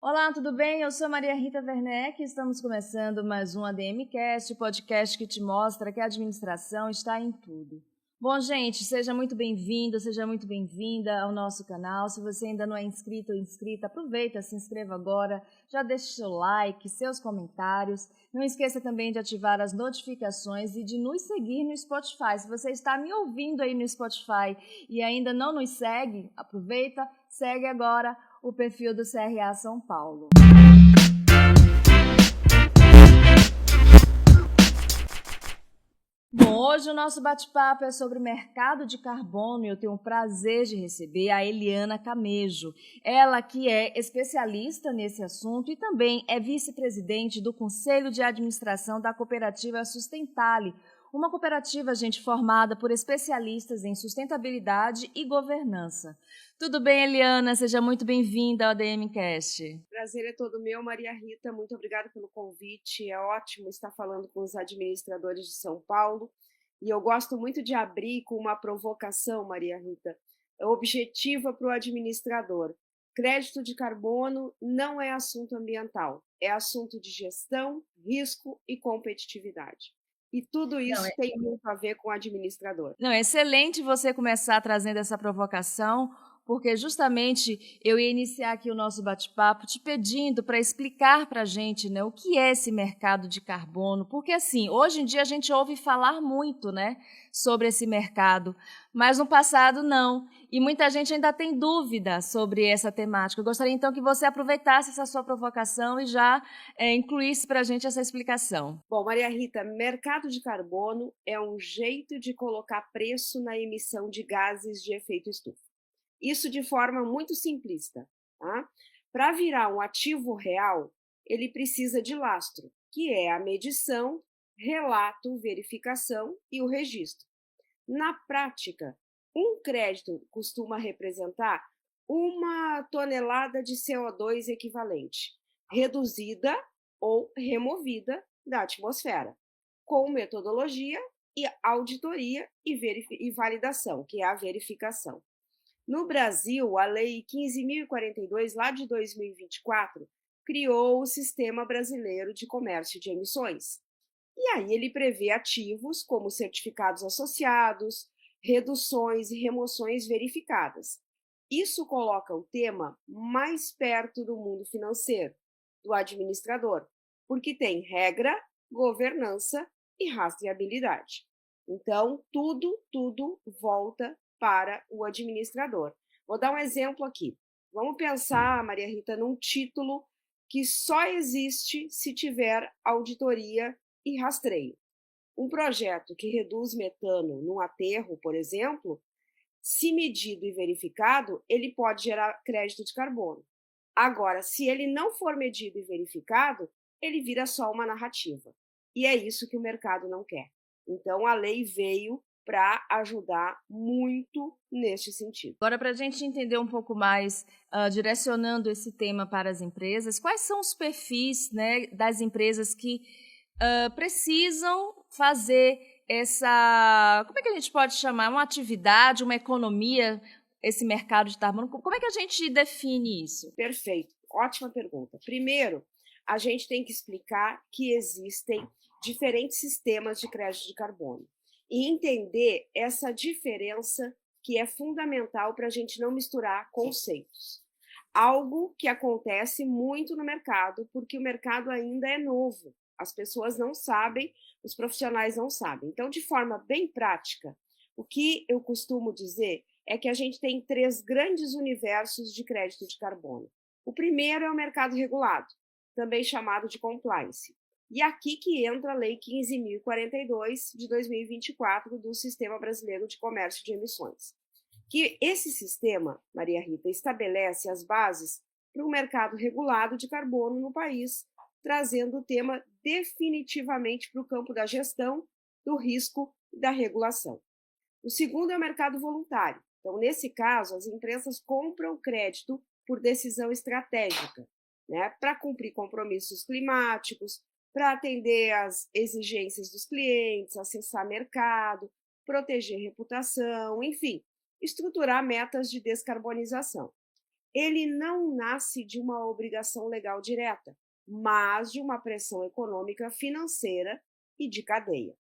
Olá, tudo bem? Eu sou Maria Rita Werneck e estamos começando mais um ADMcast, podcast que te mostra que a administração está em tudo. Bom, gente, seja muito bem-vindo, seja muito bem-vinda ao nosso canal. Se você ainda não é inscrito ou inscrita, aproveita, se inscreva agora, já deixe seu like, seus comentários. Não esqueça também de ativar as notificações e de nos seguir no Spotify. Se você está me ouvindo aí no Spotify e ainda não nos segue, aproveita, segue agora o perfil do CRA São Paulo. Bom, hoje o nosso bate-papo é sobre mercado de carbono e eu tenho o prazer de receber a Eliana Camejo. Ela que é especialista nesse assunto e também é vice-presidente do Conselho de Administração da Cooperativa Sustentale, uma cooperativa, gente, formada por especialistas em sustentabilidade e governança. Tudo bem, Eliana? Seja muito bem-vinda ao ADMcast. Prazer é todo meu, Maria Rita. Muito obrigada pelo convite. É ótimo estar falando com os administradores de São Paulo. E eu gosto muito de abrir com uma provocação, Maria Rita, objetiva para o administrador. Crédito de carbono não é assunto ambiental, é assunto de gestão, risco e competitividade. E tudo isso tem muito a ver com o administrador. Não, é excelente você começar trazendo essa provocação, porque justamente eu ia iniciar aqui o nosso bate-papo te pedindo para explicar para a gente, né, o que é esse mercado de carbono, porque assim, hoje em dia a gente ouve falar muito, né, sobre esse mercado, mas no passado não, e muita gente ainda tem dúvida sobre essa temática. Eu gostaria então que você aproveitasse essa sua provocação e já incluísse para a gente essa explicação. Bom, Maria Rita, mercado de carbono é um jeito de colocar preço na emissão de gases de efeito estufa. Isso de forma muito simplista. Tá? Para virar um ativo real, ele precisa de lastro, que é a medição, relato, verificação e o registro. Na prática, um crédito costuma representar 1 tonelada de CO2 equivalente, reduzida ou removida da atmosfera, com metodologia e auditoria e validação, que é a verificação. No Brasil, a Lei 15.042, lá de 2024, criou o Sistema Brasileiro de Comércio de Emissões. E aí ele prevê ativos como certificados associados, reduções e remoções verificadas. Isso coloca o tema mais perto do mundo financeiro, do administrador, porque tem regra, governança e rastreabilidade. Então, tudo volta para o administrador. Vou dar um exemplo aqui. Vamos pensar, Maria Rita, num título que só existe se tiver auditoria e rastreio. Um projeto que reduz metano num aterro, por exemplo, se medido e verificado, ele pode gerar crédito de carbono. Agora, se ele não for medido e verificado, ele vira só uma narrativa. E é isso que o mercado não quer. Então, a lei veio para ajudar muito neste sentido. Agora, para a gente entender um pouco mais, direcionando esse tema para as empresas, quais são os perfis, né, das empresas que precisam fazer essa, como é que a gente pode chamar, uma atividade, uma economia, esse mercado de carbono? Como é que a gente define isso? Perfeito, ótima pergunta. Primeiro, a gente tem que explicar que existem diferentes sistemas de crédito de carbono e entender essa diferença que é fundamental para a gente não misturar conceitos. Algo que acontece muito no mercado, porque o mercado ainda é novo. As pessoas não sabem, os profissionais não sabem. Então, de forma bem prática, o que eu costumo dizer é que a gente tem 3 grandes universos de crédito de carbono. O primeiro é o mercado regulado, também chamado de compliance. E aqui que entra a Lei 15.042 de 2024 do Sistema Brasileiro de Comércio de Emissões. Que esse sistema, Maria Rita, estabelece as bases para um mercado regulado de carbono no país, trazendo o tema definitivamente para o campo da gestão, do risco e da regulação. O segundo é o mercado voluntário. Então, nesse caso, as empresas compram crédito por decisão estratégica, né, para cumprir compromissos climáticos, para atender às exigências dos clientes, acessar mercado, proteger reputação, enfim, estruturar metas de descarbonização. ele não nasce de uma obrigação legal direta, mas de uma pressão econômica, financeira e de cadeia.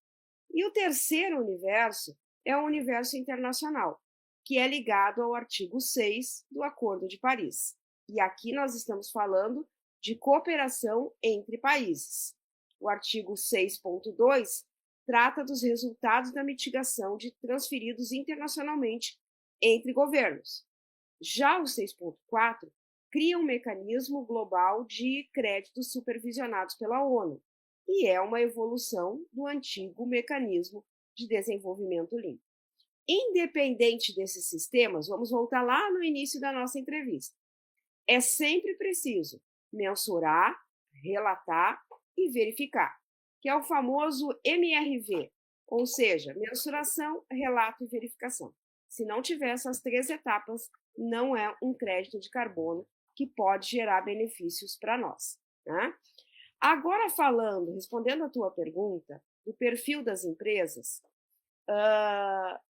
E o terceiro universo é o universo internacional, que é ligado ao artigo 6 do Acordo de Paris. E aqui nós estamos falando de cooperação entre países. O artigo 6.2 trata dos resultados da mitigação de transferidos internacionalmente entre governos. Já o 6.4 cria um mecanismo global de créditos supervisionados pela ONU, e é uma evolução do antigo mecanismo de desenvolvimento limpo. Independente desses sistemas, vamos voltar lá no início da nossa entrevista. É sempre preciso mensurar, relatar e verificar, que é o famoso MRV, ou seja, mensuração, relato e verificação. Se não tiver essas 3 etapas, não é um crédito de carbono que pode gerar benefícios para nós, né? Agora respondendo a tua pergunta, do perfil das empresas,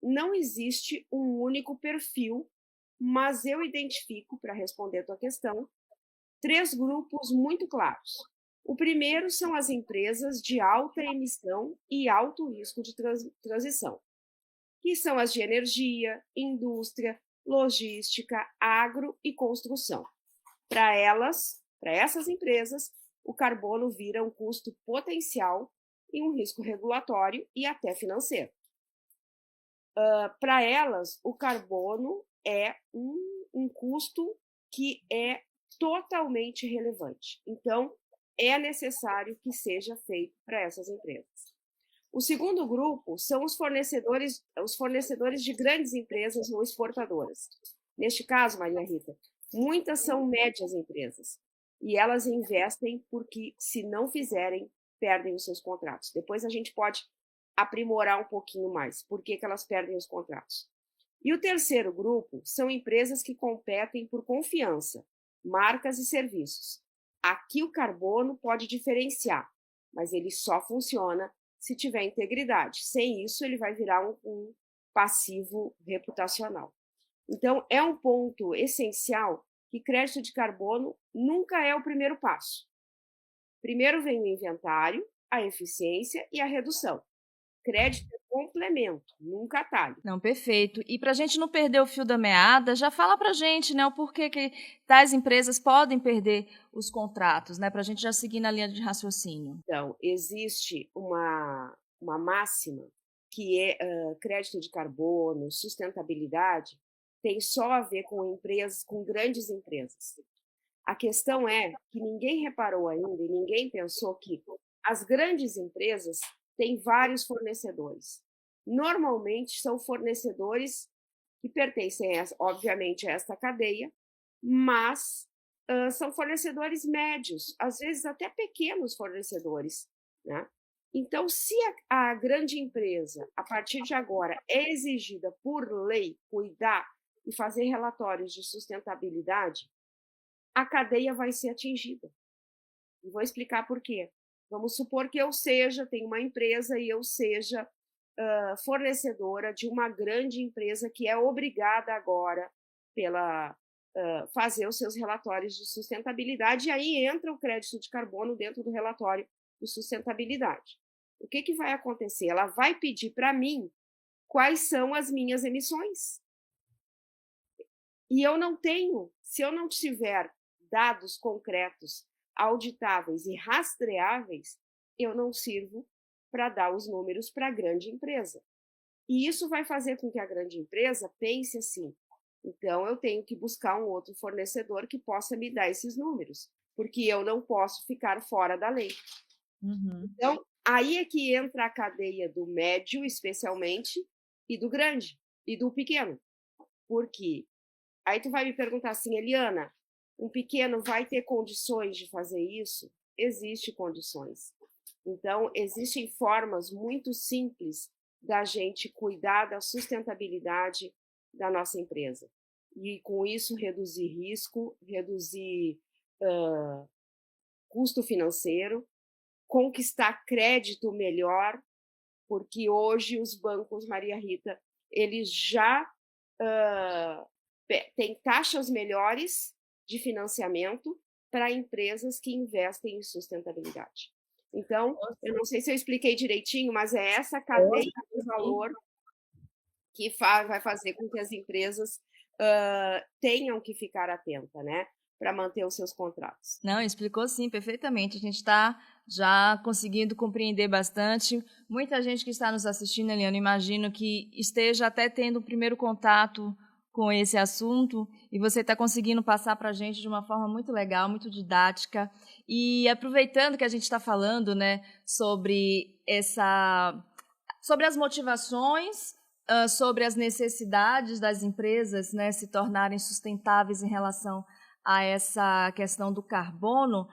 não existe um único perfil, mas eu identifico, para responder a tua questão, 3 grupos muito claros. O primeiro são as empresas de alta emissão e alto risco de transição, que são as de energia, indústria, logística, agro e construção. Para essas empresas, o carbono vira um custo potencial e um risco regulatório e até financeiro. Para elas, o carbono é um custo que é totalmente relevante. Então, é necessário que seja feito para essas empresas. O segundo grupo são os fornecedores de grandes empresas ou exportadoras. Neste caso, Maria Rita, muitas são médias empresas e elas investem porque, se não fizerem, perdem os seus contratos. Depois a gente pode aprimorar um pouquinho mais por que elas perdem os contratos. E o terceiro grupo são empresas que competem por confiança, marcas e serviços. Aqui o carbono pode diferenciar, mas ele só funciona se tiver integridade. Sem isso, ele vai virar um passivo reputacional. Então, é um ponto essencial que crédito de carbono nunca é o primeiro passo. Primeiro vem o inventário, a eficiência e a redução. Crédito é complemento, nunca atalho. Não, perfeito. E para a gente não perder o fio da meada, já fala para a gente, né, o porquê que tais empresas podem perder os contratos, né, para a gente já seguir na linha de raciocínio. Então, existe uma máxima que é crédito de carbono, sustentabilidade, tem só a ver com empresas, com grandes empresas. A questão é que ninguém reparou ainda e ninguém pensou que as grandes empresas têm vários fornecedores. Normalmente são fornecedores que pertencem, obviamente, a esta cadeia, mas são fornecedores médios, às vezes até pequenos fornecedores, né? Então, se a grande empresa, a partir de agora, é exigida por lei cuidar e fazer relatórios de sustentabilidade, a cadeia vai ser atingida. E vou explicar por quê. Vamos supor que tenho uma empresa e eu seja fornecedora de uma grande empresa que é obrigada agora fazer os seus relatórios de sustentabilidade, e aí entra o crédito de carbono dentro do relatório de sustentabilidade. O que vai acontecer? Ela vai pedir para mim quais são as minhas emissões. E eu não tenho, se eu não tiver dados concretos, auditáveis e rastreáveis, eu não sirvo para dar os números para a grande empresa. E isso vai fazer com que a grande empresa pense assim: então eu tenho que buscar um outro fornecedor que possa me dar esses números, porque eu não posso ficar fora da lei. Uhum. Então, aí é que entra a cadeia do médio, especialmente, e do grande, e do pequeno. Porque aí tu vai me perguntar assim: Eliana, um pequeno vai ter condições de fazer isso? Existem condições. Então, existem formas muito simples da gente cuidar da sustentabilidade da nossa empresa. E, com isso, reduzir risco, reduzir custo financeiro, conquistar crédito melhor, porque hoje os bancos, Maria Rita, eles já tem taxas melhores de financiamento para empresas que investem em sustentabilidade. Então, eu não sei se eu expliquei direitinho, mas é essa cadeia de valor que vai fazer com que as empresas tenham que ficar atentas, né, para manter os seus contratos. Não, explicou sim, perfeitamente. A gente está já conseguindo compreender bastante. Muita gente que está nos assistindo, Eliana, imagino que esteja até tendo o primeiro contato com esse assunto e você está conseguindo passar para a gente de uma forma muito legal, muito didática. E aproveitando que a gente está falando, né, sobre as motivações, sobre as necessidades das empresas, né, se tornarem sustentáveis em relação a essa questão do carbono,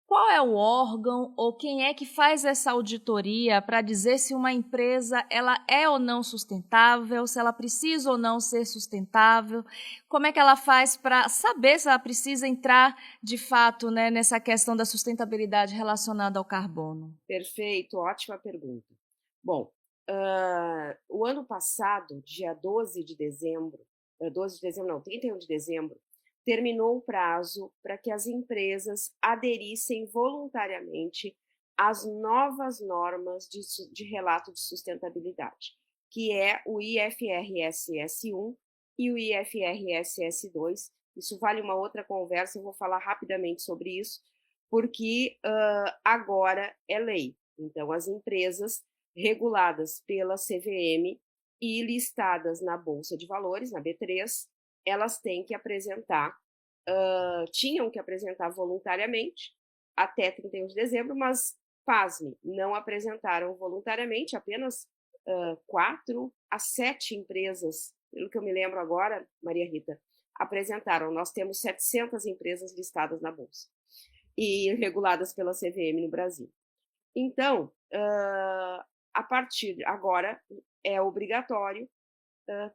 qual é o órgão ou quem é que faz essa auditoria para dizer se uma empresa ela é ou não sustentável, se ela precisa ou não ser sustentável? Como é que ela faz para saber se ela precisa entrar, de fato, né, nessa questão da sustentabilidade relacionada ao carbono? Perfeito, ótima pergunta. Bom, o ano passado, dia 12 de dezembro, 31 de dezembro, terminou o prazo para que as empresas aderissem voluntariamente às novas normas de relato de sustentabilidade, que é o IFRS S1 e o IFRS S2. Isso vale uma outra conversa, eu vou falar rapidamente sobre isso, porque agora é lei. Então, as empresas reguladas pela CVM e listadas na Bolsa de Valores, na B3, elas têm que apresentar, tinham que apresentar voluntariamente até 31 de dezembro, mas, pasme, não apresentaram voluntariamente, apenas 4 a 7 empresas, pelo que eu me lembro agora, Maria Rita, apresentaram. Nós temos 700 empresas listadas na Bolsa e reguladas pela CVM no Brasil. Então, a partir de agora, é obrigatório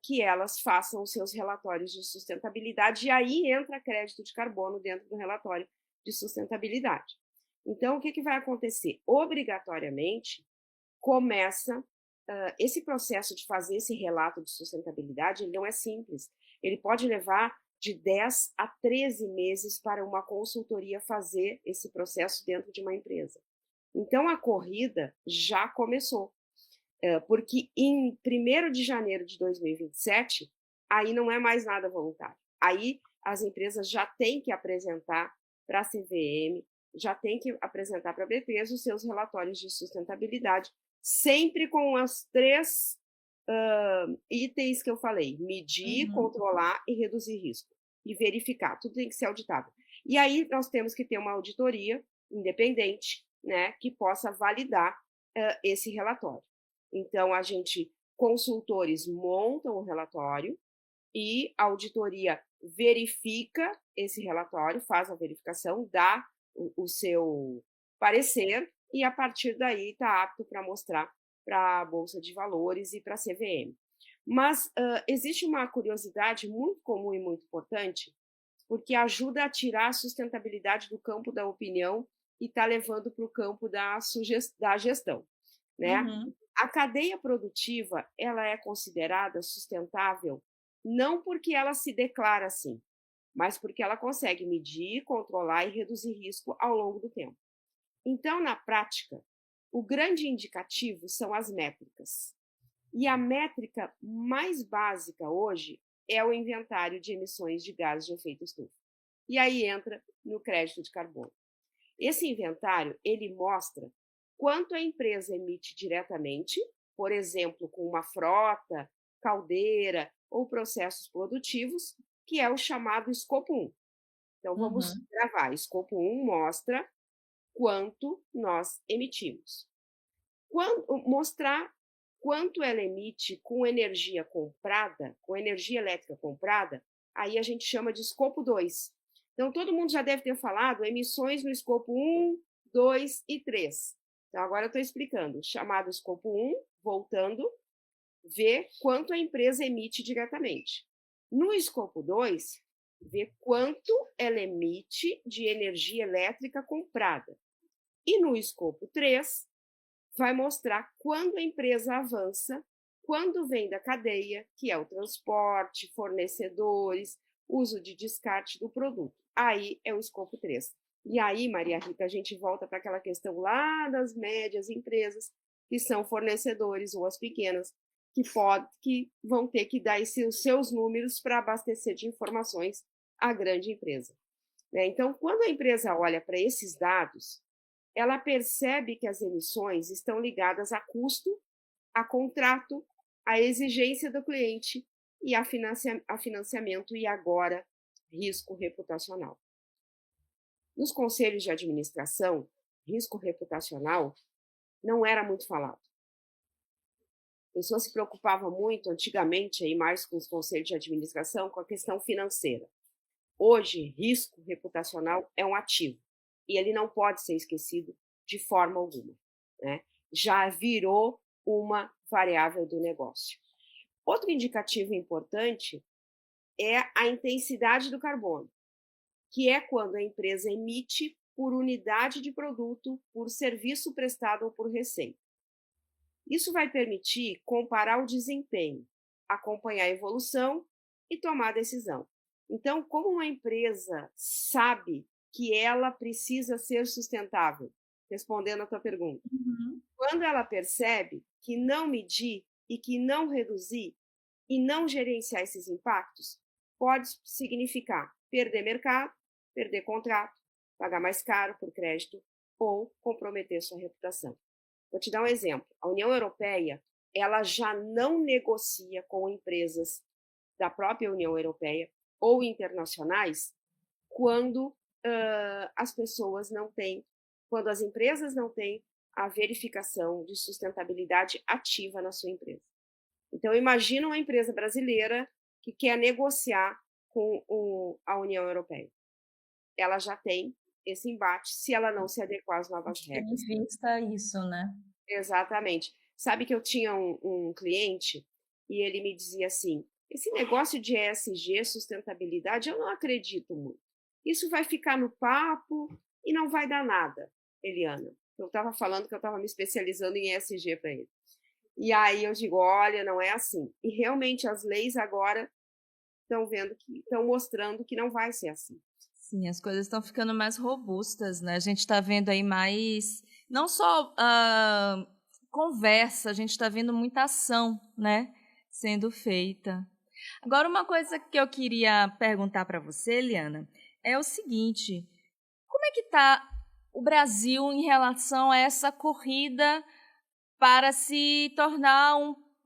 que elas façam os seus relatórios de sustentabilidade, e aí entra crédito de carbono dentro do relatório de sustentabilidade. Então, o que vai acontecer? Obrigatoriamente, começa esse processo de fazer esse relato de sustentabilidade, ele não é simples. Ele pode levar de 10 a 13 meses para uma consultoria fazer esse processo dentro de uma empresa. Então, a corrida já começou. Porque em 1º de janeiro de 2027, aí não é mais nada voluntário. Aí as empresas já têm que apresentar para a CVM, já têm que apresentar para a B3 os seus relatórios de sustentabilidade, sempre com as 3 itens que eu falei: medir, controlar e reduzir risco. E verificar, tudo tem que ser auditável. E aí nós temos que ter uma auditoria independente, né, que possa validar esse relatório. Então, consultores montam o relatório e a auditoria verifica esse relatório, faz a verificação, dá o seu parecer e, a partir daí, está apto para mostrar para a Bolsa de Valores e para a CVM. Mas existe uma curiosidade muito comum e muito importante, porque ajuda a tirar a sustentabilidade do campo da opinião e está levando para o campo da gestão, né? A cadeia produtiva, ela é considerada sustentável não porque ela se declara assim, mas porque ela consegue medir, controlar e reduzir risco ao longo do tempo. Então, na prática, o grande indicativo são as métricas. E a métrica mais básica hoje é o inventário de emissões de gases de efeito estufa. E aí entra no crédito de carbono. Esse inventário, ele mostra quanto a empresa emite diretamente, por exemplo, com uma frota, caldeira ou processos produtivos, que é o chamado escopo 1. Então, vamos gravar. Escopo 1 mostra quanto nós emitimos. Mostrar quanto ela emite com energia comprada, com energia elétrica comprada, aí a gente chama de escopo 2. Então, todo mundo já deve ter falado emissões no escopo 1, 2 e 3. Então, agora eu estou explicando. Chamado escopo 1, voltando, ver quanto a empresa emite diretamente. No escopo 2, ver quanto ela emite de energia elétrica comprada. E no escopo 3, vai mostrar quando a empresa avança Quando vem da cadeia, que é o transporte, fornecedores, uso de descarte do produto, aí é o escopo 3. E aí, Maria Rita, a gente volta para aquela questão lá das médias empresas, que são fornecedores, ou as pequenas, que vão ter que dar os seus números para abastecer de informações a grande empresa. Então, quando a empresa olha para esses dados, ela percebe que as emissões estão ligadas a custo, a contrato, a exigência do cliente e a financiamento e agora risco reputacional. Nos conselhos de administração, risco reputacional não era muito falado. A pessoa se preocupava muito, antigamente, aí mais com os conselhos de administração, com a questão financeira. Hoje, risco reputacional é um ativo e ele não pode ser esquecido de forma alguma. Já virou uma variável do negócio. Outro indicativo importante é a intensidade do carbono, que é quando a empresa emite por unidade de produto, por serviço prestado ou por receita. Isso vai permitir comparar o desempenho, acompanhar a evolução e tomar decisão. Então, como uma empresa sabe que ela precisa ser sustentável? Respondendo a tua pergunta. Quando ela percebe que não medir e que não reduzir e não gerenciar esses impactos, pode significar perder mercado, perder contrato, pagar mais caro por crédito ou comprometer sua reputação. Vou te dar um exemplo. A União Europeia, ela já não negocia com empresas da própria União Europeia ou internacionais quando as pessoas não têm, quando as empresas não têm a verificação de sustentabilidade ativa na sua empresa. Então, imagina uma empresa brasileira que quer negociar com a União Europeia. Ela já tem esse embate se ela não se adequar às novas regras. Em vista isso, né? Exatamente. Sabe que eu tinha um cliente e ele me dizia assim, esse negócio de ESG, sustentabilidade, eu não acredito muito. Isso vai ficar no papo e não vai dar nada, Eliana. Eu estava falando que eu estava me especializando em ESG para ele. E aí eu digo, olha, não é assim. E realmente as leis agora estão mostrando que não vai ser assim. Sim, as coisas estão ficando mais robustas, né? A gente está vendo aí mais, não só conversa, a gente está vendo muita ação, né, sendo feita. Agora, uma coisa que eu queria perguntar para você, Eliana, é o seguinte: como é que está o Brasil em relação a essa corrida para se tornar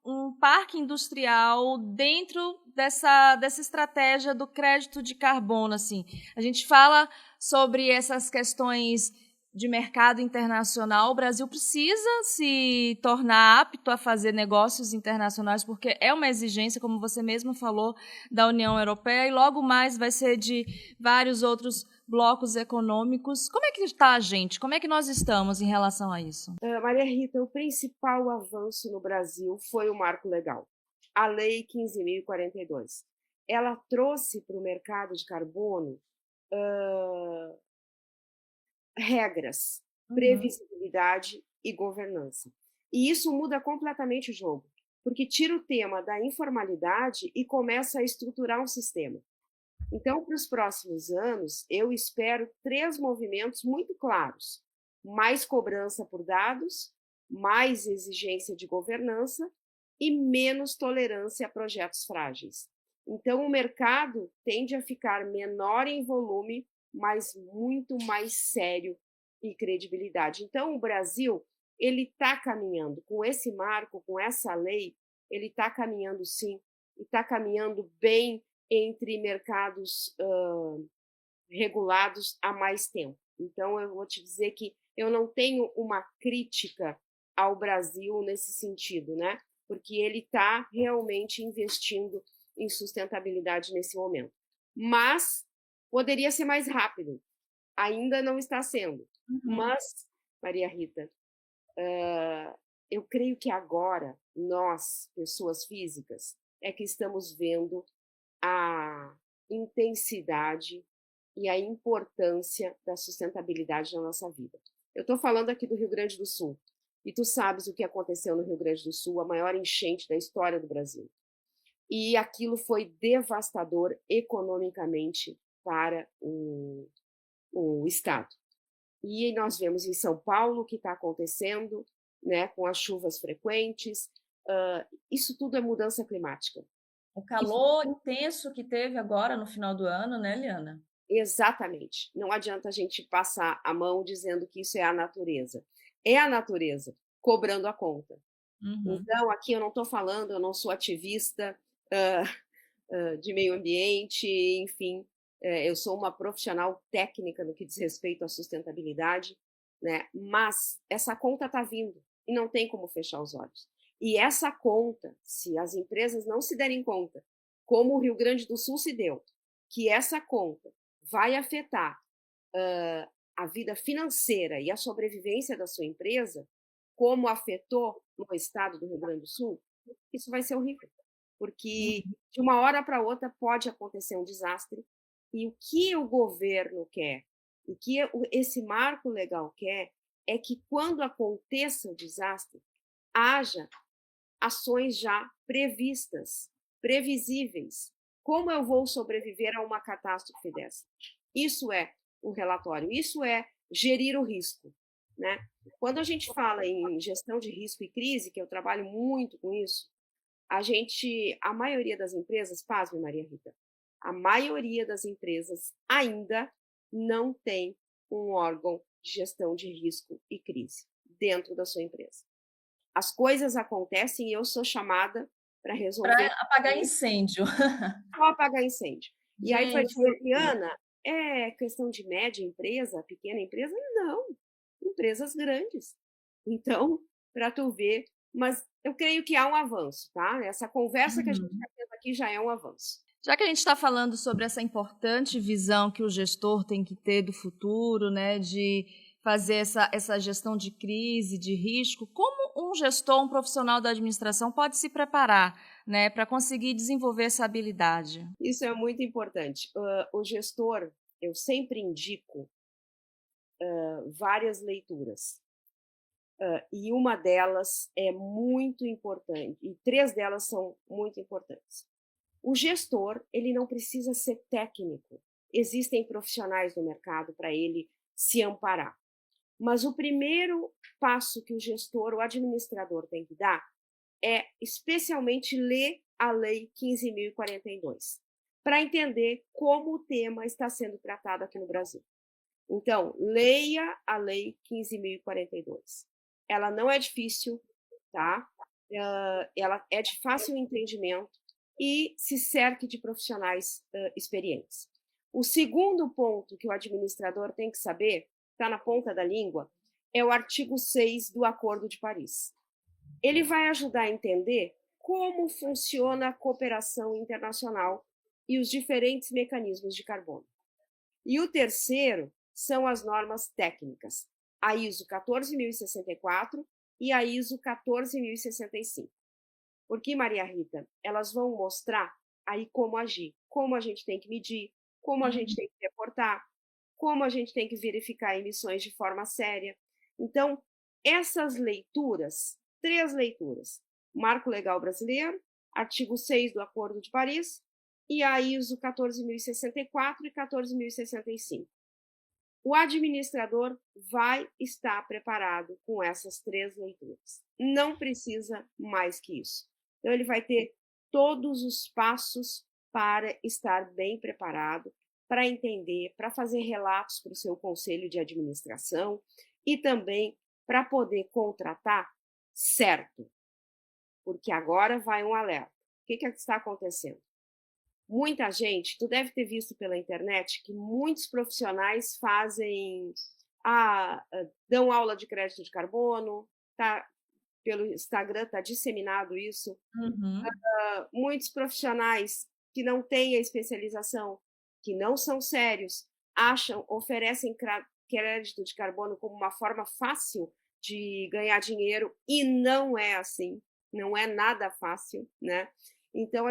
um parque industrial dentro dessa estratégia do crédito de carbono? Assim, a gente fala sobre essas questões de mercado internacional. O Brasil precisa se tornar apto a fazer negócios internacionais, porque é uma exigência, como você mesmo falou, da União Europeia, e logo mais vai ser de vários outros blocos econômicos. Como é que está a gente? Como é que nós estamos em relação a isso? Maria Rita, o principal avanço no Brasil foi o Marco Legal, a Lei 15.042. Ela trouxe para o mercado de carbono regras, previsibilidade e governança. E isso muda completamente o jogo, porque tira o tema da informalidade e começa a estruturar um sistema. Então, para os próximos anos, eu espero 3 movimentos muito claros: mais cobrança por dados, mais exigência de governança e menos tolerância a projetos frágeis. Então, o mercado tende a ficar menor em volume, mas muito mais sério em credibilidade. Então, o Brasil ele está caminhando com esse marco, com essa lei, ele está caminhando sim, e está caminhando bem entre mercados regulados há mais tempo. Então, eu vou te dizer que eu não tenho uma crítica ao Brasil nesse sentido, né? Porque ele está realmente investindo em sustentabilidade nesse momento. Mas poderia ser mais rápido. Ainda não está sendo. Mas, Maria Rita, eu creio que agora, nós, pessoas físicas, é que estamos vendo a intensidade e a importância da sustentabilidade na nossa vida. Eu estou falando aqui do Rio Grande do Sul. E tu sabes o que aconteceu no Rio Grande do Sul, a maior enchente da história do Brasil. E aquilo foi devastador economicamente para o Estado. E nós vemos em São Paulo o que está acontecendo, né, com as chuvas frequentes. Isso tudo é mudança climática. O calor intenso que teve agora no final do ano, né, Liana? Exatamente. Não adianta a gente passar a mão dizendo que isso é a natureza. É a natureza cobrando a conta. Uhum. Então, aqui eu não estou falando, eu não sou ativista de meio ambiente, enfim, eu sou uma profissional técnica no que diz respeito à sustentabilidade, né? Mas essa conta está vindo e não tem como fechar os olhos. E essa conta, se as empresas não se derem conta, como o Rio Grande do Sul se deu, que essa conta vai afetar a vida financeira e a sobrevivência da sua empresa, como afetou no estado do Rio Grande do Sul, isso vai ser horrível. Porque de uma hora para outra pode acontecer um desastre. E o que o governo quer, o que esse marco legal quer, é que quando aconteça o desastre, haja ações já previstas, previsíveis. Como eu vou sobreviver a uma catástrofe dessa? Isso é um relatório, isso é gerir o risco, né? Quando a gente fala em gestão de risco e crise, que eu trabalho muito com isso, a maioria das empresas, pasme, Maria Rita, a maioria das empresas ainda não tem um órgão de gestão de risco e crise dentro da sua empresa. As coisas acontecem e eu sou chamada para resolver. Para apagar incêndio. Só apagar incêndio. E aí vai Gente, dizer, Liana, é questão de média empresa, pequena empresa? Não, empresas grandes. Então, para tu ver, mas eu creio que há um avanço, tá? Essa conversa que a gente está tendo aqui já é um avanço. já que a gente está falando sobre essa importante visão que o gestor tem que ter do futuro, né, de fazer essa gestão de crise, de risco, como um gestor, um profissional da administração pode se preparar, né, para conseguir desenvolver essa habilidade? Isso é muito importante. O gestor, eu sempre indico várias leituras. E uma delas é muito importante, e 3 delas são muito importantes. O gestor, ele não precisa ser técnico. Existem profissionais no mercado para ele se amparar. Mas o primeiro passo que o gestor, o administrador tem que dar é especialmente ler a Lei 15.042, para entender como o tema está sendo tratado aqui no Brasil. Então, leia a Lei 15.042. Ela não é difícil, tá? Ela é de fácil entendimento e se cerque de profissionais experientes. O segundo ponto que o administrador tem que saber, está na ponta da língua, é o artigo 6 do Acordo de Paris. Ele vai ajudar a entender como funciona a cooperação internacional e os diferentes mecanismos de carbono. E o terceiro são as normas técnicas, a ISO 14064 e a ISO 14065. Porque, Maria Rita, elas vão mostrar aí como agir, como a gente tem que medir, como a gente tem que reportar, como a gente tem que verificar emissões de forma séria. Então, essas leituras, 3 leituras, Marco Legal Brasileiro, artigo 6 do Acordo de Paris e a ISO 14064 e 14065. O administrador vai estar preparado com essas 3 leituras. Não precisa mais que isso. Então, ele vai ter todos os passos para estar bem preparado, para entender, para fazer relatos para o seu conselho de administração e também para poder contratar certo. Porque agora vai um alerta. O que está acontecendo? Muita gente, tu deve ter visto pela internet que muitos profissionais dão aula de crédito de carbono, tá, pelo Instagram está disseminado isso. Muitos profissionais que não têm a especialização, que não são sérios, oferecem crédito de carbono como uma forma fácil de ganhar dinheiro e não é assim, não é nada fácil, né? Então,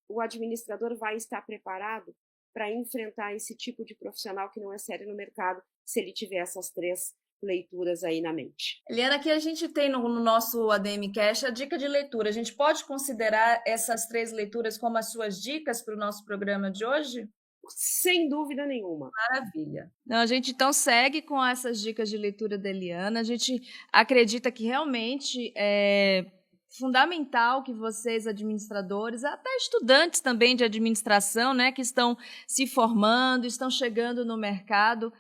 o administrador vai estar preparado para enfrentar esse tipo de profissional que não é sério no mercado, se ele tiver essas 3 leituras aí na mente. Eliana, aqui a gente tem no nosso ADM Cash a dica de leitura. A gente pode considerar essas 3 leituras como as suas dicas para o nosso programa de hoje? Sem dúvida nenhuma. Maravilha. Não, a gente então segue com essas dicas de leitura da Eliana. A gente acredita que realmente é fundamental que vocês, administradores, até estudantes também de administração, né, que estão se formando, estão chegando no mercado,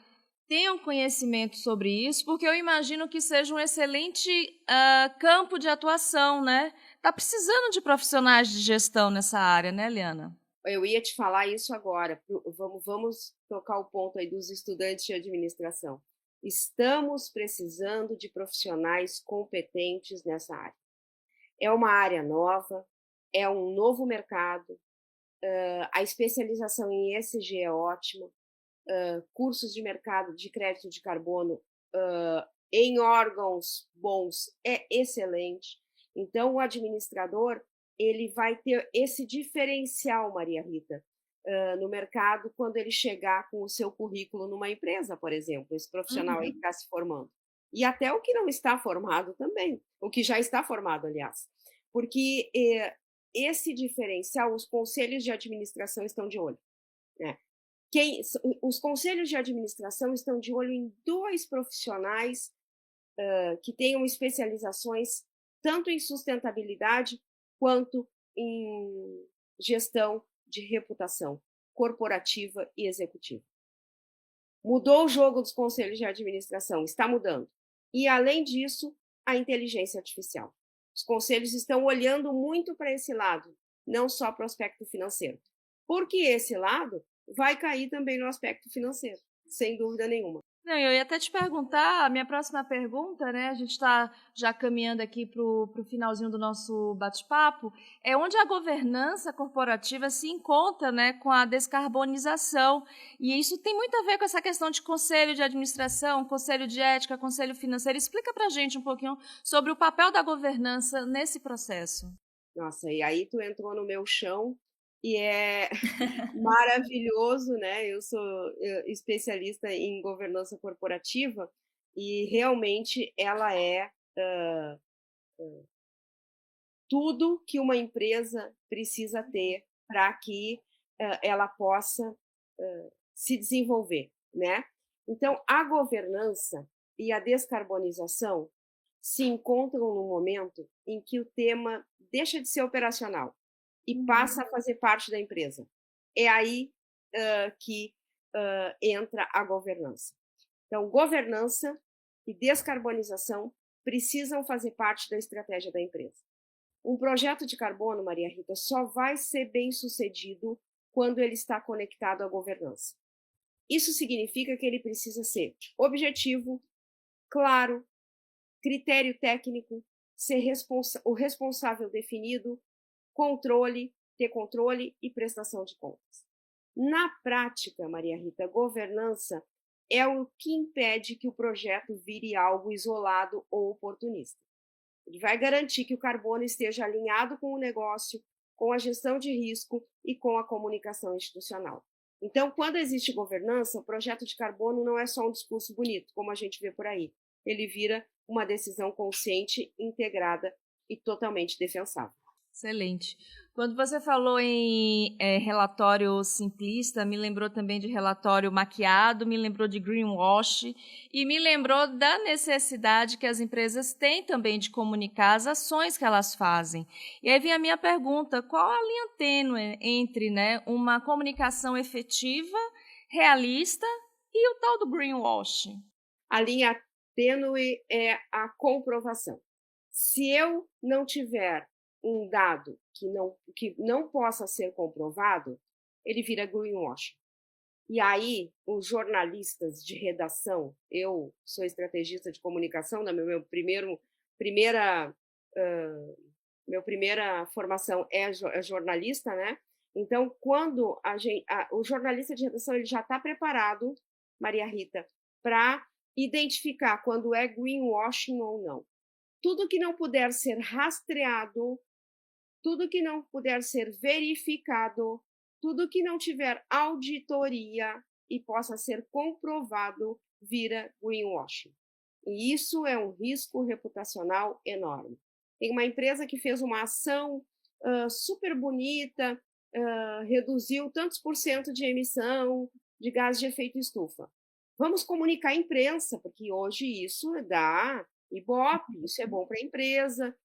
tenham conhecimento sobre isso, porque eu imagino que seja um excelente campo de atuação, né? Está precisando de profissionais de gestão nessa área, né, Eliana? Eu ia te falar isso agora. Vamos tocar o ponto aí dos estudantes de administração. Estamos precisando de profissionais competentes nessa área. É uma área nova, é um novo mercado, a especialização em ESG é ótima, cursos de mercado de crédito de carbono em órgãos bons é excelente. Então, o administrador ele vai ter esse diferencial, Maria Rita, no mercado quando ele chegar com o seu currículo numa empresa, por exemplo, esse profissional aí que está se formando. E até o que não está formado também, o que já está formado, aliás. Porque esse diferencial, os conselhos de administração estão de olho, né? Os conselhos de administração estão de olho em 2 profissionais que tenham especializações tanto em sustentabilidade quanto em gestão de reputação corporativa e executiva. Mudou o jogo dos conselhos de administração, está mudando. E, além disso, a inteligência artificial. Os conselhos estão olhando muito para esse lado, não só para o aspecto financeiro. Porque esse lado vai cair também no aspecto financeiro, sem dúvida nenhuma. Não, eu ia até te perguntar, a minha próxima pergunta, né? A gente está já caminhando aqui para o finalzinho do nosso bate-papo, é onde a governança corporativa se encontra, né, com a descarbonização. E isso tem muito a ver com essa questão de conselho de administração, conselho de ética, conselho financeiro. Explica para a gente um pouquinho sobre o papel da governança nesse processo. Nossa, e aí tu entrou no meu chão. E é maravilhoso, né? Eu sou especialista em governança corporativa e realmente ela é tudo que uma empresa precisa ter para que ela possa se desenvolver, né? Então, a governança e a descarbonização se encontram no momento em que o tema deixa de ser operacional e passa a fazer parte da empresa. É aí que entra a governança. Então, governança e descarbonização precisam fazer parte da estratégia da empresa. Um projeto de carbono, Maria Rita, só vai ser bem sucedido quando ele está conectado à governança. Isso significa que ele precisa ser objetivo, claro, critério técnico, ser o responsável definido, ter controle e prestação de contas. Na prática, Maria Rita, governança é o que impede que o projeto vire algo isolado ou oportunista. Ele vai garantir que o carbono esteja alinhado com o negócio, com a gestão de risco e com a comunicação institucional. Então, quando existe governança, o projeto de carbono não é só um discurso bonito, como a gente vê por aí. Ele vira uma decisão consciente, integrada e totalmente defensável. Excelente. Quando você falou em relatório simplista, me lembrou também de relatório maquiado, me lembrou de greenwash e me lembrou da necessidade que as empresas têm também de comunicar as ações que elas fazem. E aí vem a minha pergunta, qual a linha tênue entre, né, uma comunicação efetiva, realista e o tal do greenwash? A linha tênue é a comprovação. Se eu não tiver um dado que não possa ser comprovado, ele vira greenwashing. E aí, os jornalistas de redação, eu sou estrategista de comunicação, minha primeira formação é jornalista, né? Então, quando o jornalista de redação ele já está preparado, Maria Rita, para identificar quando é greenwashing ou não. Tudo que não puder ser rastreado, tudo que não puder ser verificado, tudo que não tiver auditoria e possa ser comprovado, vira greenwashing. E isso é um risco reputacional enorme. Tem uma empresa que fez uma ação super bonita, reduziu tantos por cento de emissão de gás de efeito estufa. Vamos comunicar à imprensa, porque hoje isso dá Ibope, isso é bom para a empresa.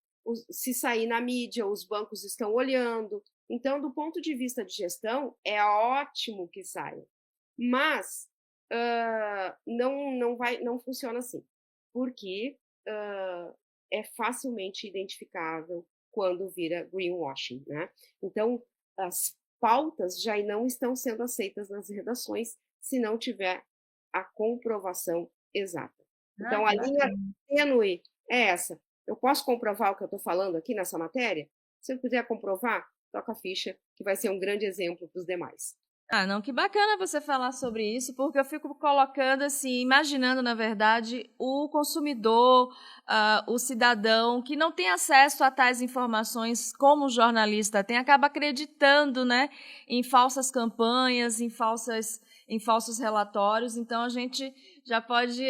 Se sair na mídia, os bancos estão olhando. Então, do ponto de vista de gestão, é ótimo que saia. Mas não funciona assim, porque é facilmente identificável quando vira greenwashing, né? Então, as pautas já não estão sendo aceitas nas redações se não tiver a comprovação exata. Então, a linha tênue é essa. Eu posso comprovar o que eu estou falando aqui nessa matéria? Se eu quiser comprovar, toca a ficha, que vai ser um grande exemplo para os demais. Ah, não, que bacana você falar sobre isso, porque eu fico colocando assim, imaginando, na verdade, o consumidor, o cidadão que não tem acesso a tais informações como o jornalista tem, acaba acreditando, né, em falsas campanhas, em falsos relatórios, então a gente já pode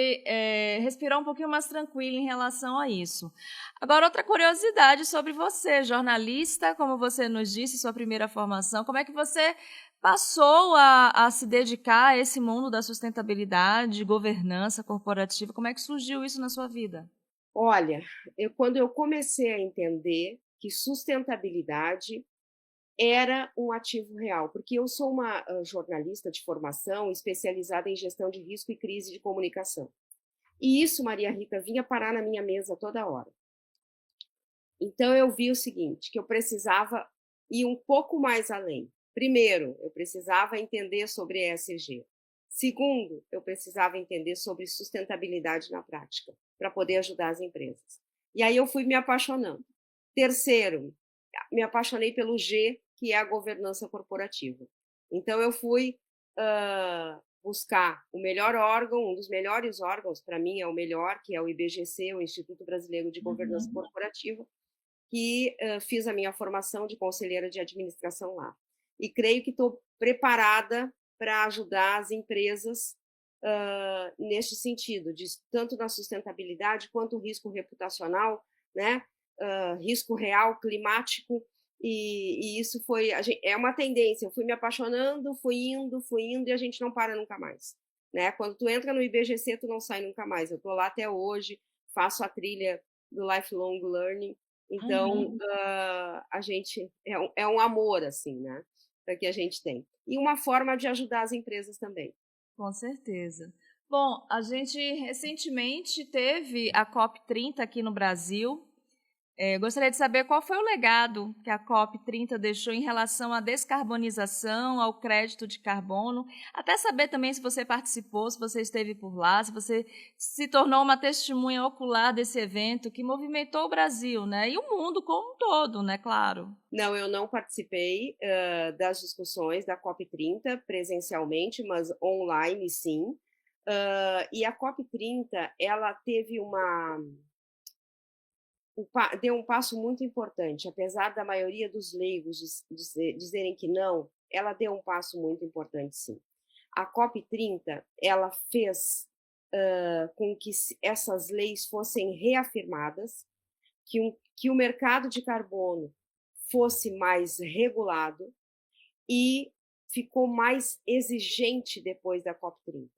respirar um pouquinho mais tranquilo em relação a isso. Agora, outra curiosidade sobre você, jornalista, como você nos disse, sua primeira formação, como é que você passou a se dedicar a esse mundo da sustentabilidade, governança corporativa? Como é que surgiu isso na sua vida? Olha, quando eu comecei a entender que sustentabilidade era um ativo real, porque eu sou uma jornalista de formação especializada em gestão de risco e crise de comunicação. E isso, Maria Rita, vinha parar na minha mesa toda hora. Então eu vi o seguinte, que eu precisava ir um pouco mais além. Primeiro, eu precisava entender sobre ESG. Segundo, eu precisava entender sobre sustentabilidade na prática, para poder ajudar as empresas. E aí eu fui me apaixonando. Terceiro, me apaixonei pelo G, que é a governança corporativa. Então eu fui buscar o melhor órgão, um dos melhores órgãos, para mim é o melhor, que é o IBGC, o Instituto Brasileiro de Governança Corporativa, que fiz a minha formação de conselheira de administração lá. E creio que estou preparada para ajudar as empresas neste sentido, tanto na sustentabilidade quanto o risco reputacional, né? Risco real, climático, e isso é uma tendência. Eu fui me apaixonando, fui indo, e a gente não para nunca mais. Né? Quando tu entra no IBGC, tu não sai nunca mais. Eu estou lá até hoje, faço a trilha do Lifelong Learning, então a gente é um amor, assim, né? Que a gente tem. E uma forma de ajudar as empresas também. Com certeza. Bom, a gente recentemente teve a COP30 aqui no Brasil. Gostaria de saber qual foi o legado que a COP30 deixou em relação à descarbonização, ao crédito de carbono, até saber também se você participou, se você esteve por lá, se você se tornou uma testemunha ocular desse evento que movimentou o Brasil, né? E o mundo como um todo, né? Claro. Não, eu não participei das discussões da COP30 presencialmente, mas online sim. E a COP30, ela teve deu um passo muito importante, apesar da maioria dos leigos dizerem que não, ela deu um passo muito importante, sim. A COP30, ela fez com que essas leis fossem reafirmadas, que o mercado de carbono fosse mais regulado e ficou mais exigente depois da COP30.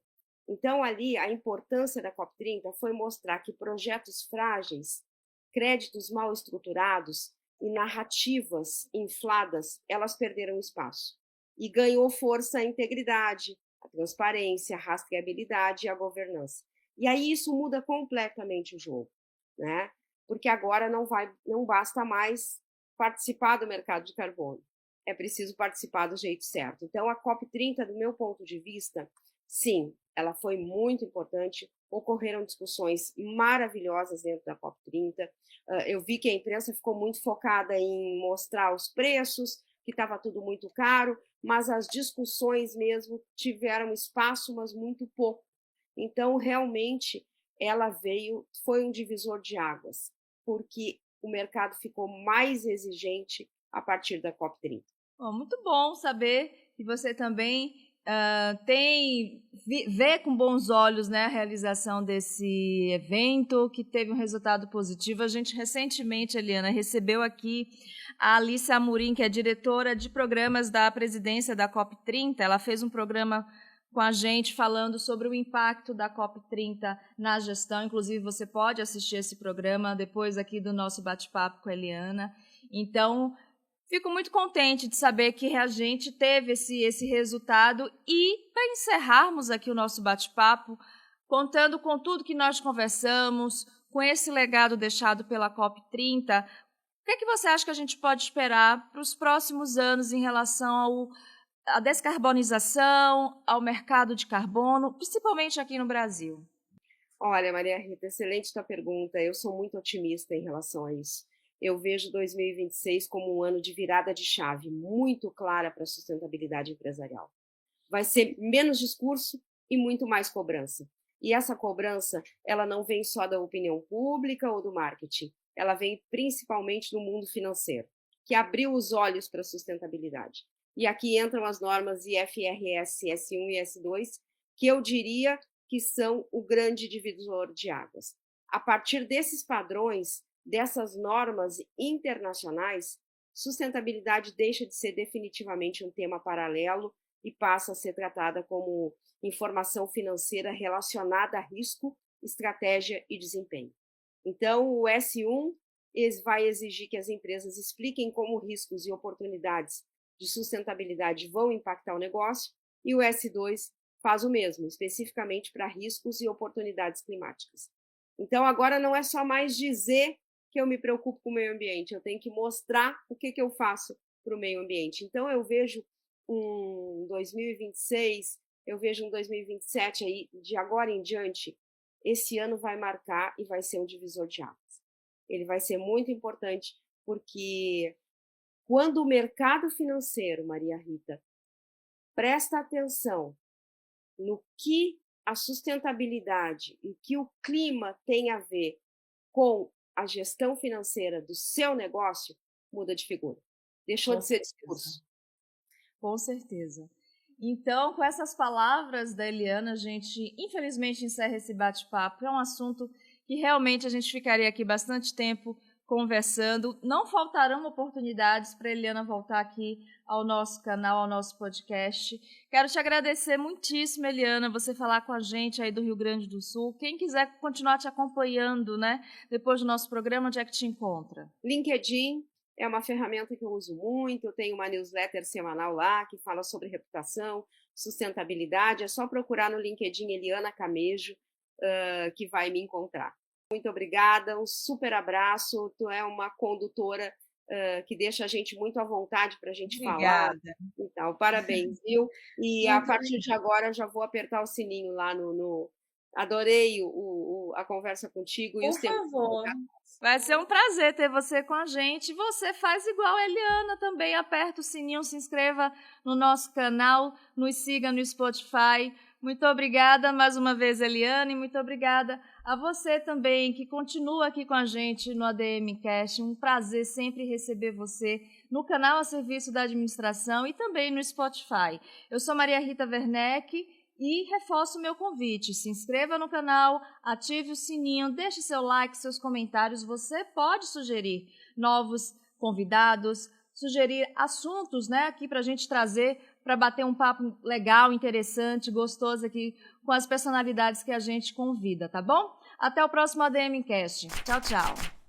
Então, ali, a importância da COP30 foi mostrar que projetos frágeis, créditos mal estruturados e narrativas infladas, elas perderam espaço. E ganhou força a integridade, a transparência, a rastreabilidade e a governança. E aí isso muda completamente o jogo, né? Porque agora não basta mais participar do mercado de carbono. É preciso participar do jeito certo. Então, a COP30, do meu ponto de vista, sim, ela foi muito importante. Ocorreram discussões maravilhosas dentro da COP30. Eu vi que a imprensa ficou muito focada em mostrar os preços, que estava tudo muito caro, mas as discussões mesmo tiveram espaço, mas muito pouco. Então, realmente, foi um divisor de águas, porque o mercado ficou mais exigente a partir da COP30. Bom, muito bom saber que você também vê com bons olhos, né, a realização desse evento, que teve um resultado positivo. A gente recentemente, Eliana, recebeu aqui a Alice Amorim, que é diretora de programas da presidência da COP30. Ela fez um programa com a gente falando sobre o impacto da COP30 na gestão. Inclusive, você pode assistir esse programa depois aqui do nosso bate-papo com a Eliana. Então, fico muito contente de saber que a gente teve esse resultado. E, para encerrarmos aqui o nosso bate-papo, contando com tudo que nós conversamos, com esse legado deixado pela COP30, o que é que você acha que a gente pode esperar para os próximos anos em relação à descarbonização, ao mercado de carbono, principalmente aqui no Brasil? Olha, Maria Rita, excelente tua pergunta. Eu sou muito otimista em relação a isso. Eu vejo 2026 como um ano de virada de chave muito clara para a sustentabilidade empresarial. Vai ser menos discurso e muito mais cobrança. E essa cobrança, ela não vem só da opinião pública ou do marketing, ela vem principalmente do mundo financeiro, que abriu os olhos para a sustentabilidade. E aqui entram as normas IFRS S1 e S2, que eu diria que são o grande divisor de águas. A partir desses padrões, dessas normas internacionais, sustentabilidade deixa de ser definitivamente um tema paralelo e passa a ser tratada como informação financeira relacionada a risco, estratégia e desempenho. Então, o S1 vai exigir que as empresas expliquem como riscos e oportunidades de sustentabilidade vão impactar o negócio, e o S2 faz o mesmo, especificamente para riscos e oportunidades climáticas. Então, agora não é só mais dizer que eu me preocupo com o meio ambiente, eu tenho que mostrar o que eu faço para o meio ambiente. Então, eu vejo um 2026, eu vejo um 2027, aí, de agora em diante, esse ano vai marcar e vai ser um divisor de águas. Ele vai ser muito importante, porque quando o mercado financeiro, Maria Rita, presta atenção no que a sustentabilidade e que o clima tem a ver com a gestão financeira do seu negócio, muda de figura. Deixou de ser discurso. Com certeza. Então, com essas palavras da Eliana, a gente, infelizmente, encerra esse bate-papo. É um assunto que realmente a gente ficaria aqui bastante tempo conversando. Não faltarão oportunidades para a Eliana voltar aqui ao nosso canal, ao nosso podcast. Quero te agradecer muitíssimo, Eliana, você falar com a gente aí do Rio Grande do Sul. Quem quiser continuar te acompanhando, né, depois do nosso programa, onde é que te encontra? LinkedIn é uma ferramenta que eu uso muito. Eu tenho uma newsletter semanal lá que fala sobre reputação, sustentabilidade. É só procurar no LinkedIn Eliana Camejo, que vai me encontrar. Muito obrigada, um super abraço. Tu é uma condutora que deixa a gente muito à vontade para a gente falar. Então, parabéns, viu? E a partir de agora eu já vou apertar o sininho lá no... Adorei a conversa contigo. Por favor. Vai ser um prazer ter você com a gente. Você faz igual a Eliana também, aperta o sininho, se inscreva no nosso canal, nos siga no Spotify. Muito obrigada mais uma vez, Eliana, e muito obrigada a você também, que continua aqui com a gente no ADMcast. Um prazer sempre receber você no canal a serviço da administração e também no Spotify. Eu sou Maria Rita Werneck e reforço o meu convite. Se inscreva no canal, ative o sininho, deixe seu like, seus comentários. Você pode sugerir novos convidados, sugerir assuntos, né, aqui para a gente trazer, para bater um papo legal, interessante, gostoso aqui com as personalidades que a gente convida, tá bom? Até o próximo ADMcast. Tchau, tchau.